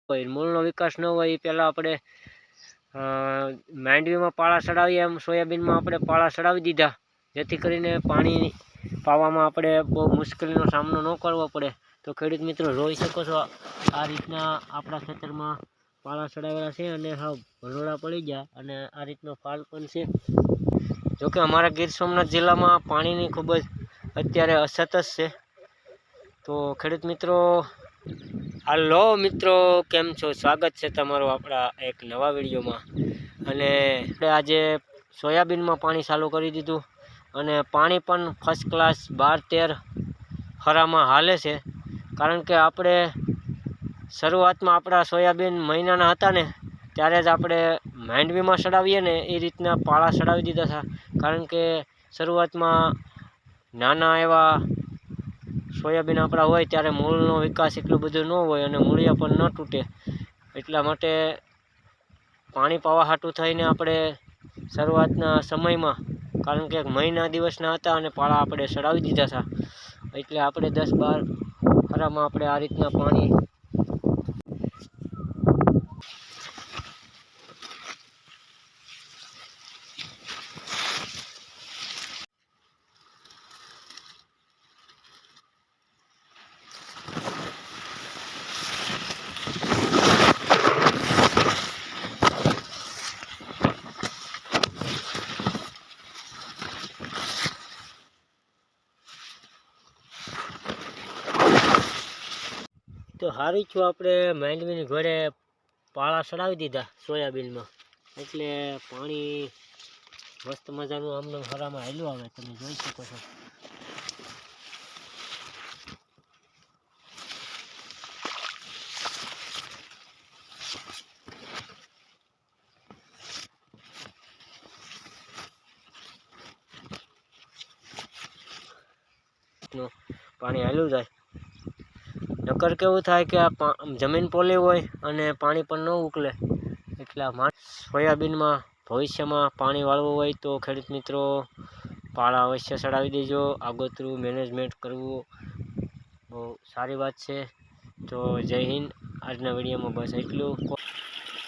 હોય મૂળનો વિકાસ ન હોય એ પહેલાં આપણે માંડવીમાં પાળા ચડાવીએ એમ સોયાબીનમાં આપણે પાળા ચડાવી દીધા, જેથી કરીને પાણી પાવામાં આપણે બહુ મુશ્કેલીનો સામનો ન કરવો પડે। તો ખેડૂત મિત્રો જોઈ શકો છો આ રીતના આપણા ખેતરમાં પાળા ચડાવેલા છે અને હાવ ભરોડા પડી ગયા અને આ રીતનો ફાલ પણ છે। જોકે અમારા ગીર સોમનાથ જિલ્લામાં પાણીની ખૂબ જ અત્યારે અછત જ છે। તો ખેડૂત મિત્રો હાલો મિત્રો, કેમ છો? સ્વાગત છે તમારું આપણા એક નવા વિડીયોમાં। અને આપણે આજે સોયાબીનમાં પાણી ચાલુ કરી દીધું અને પાણી પણ ફર્સ્ટ ક્લાસ 12-13 હરામાં હાલે છે। કારણ કે આપણે શરૂઆતમાં આપણા સોયાબીન મહિનાના હતા ને ત્યારે જ આપણે માંડવીમાં ચડાવીએ ને એ રીતના પાળા ચડાવી દીધા હતા। કારણ કે શરૂઆતમાં નાના એવા સોયાબીન આપણા હોય ત્યારે મૂળનો વિકાસ એટલો બધો ન હોય અને મૂળિયા પણ ન તૂટે, એટલા માટે પાણી પાવા હાટું થઈને આપણે શરૂઆતના સમયમાં, કારણ કે મહિના દિવસના હતા અને પાળા આપણે ચડાવી દીધા હતા, એટલે આપણે 10-12 હરામાં આપણે આ રીતના પાણી તો સારું છું આપણે માંડવીની ઘોડે પાળા ચડાવી દીધા સોયાબીનમાં, એટલે પાણી મસ્ત મજાનું આમને હરામાં હાલ્યું આવે, તમે જોઈ શકો છો। પાણી હાલ્યું જાય, નકર કેવું થાય કે આ જમીન પોલી હોય અને પાણી પણ ન ઉકલે, એટલે સોયાબીનમાં ભવિષ્યમાં પાણી વાળવું હોય તો ખેડૂત મિત્રો પાળા અવશ્ય ચડાવી દેજો। આગોતરું મેનેજમેન્ટ કરવું બહુ સારી વાત છે। તો જય હિન્દ। આજના વિડીયોમાં બસ એટલું।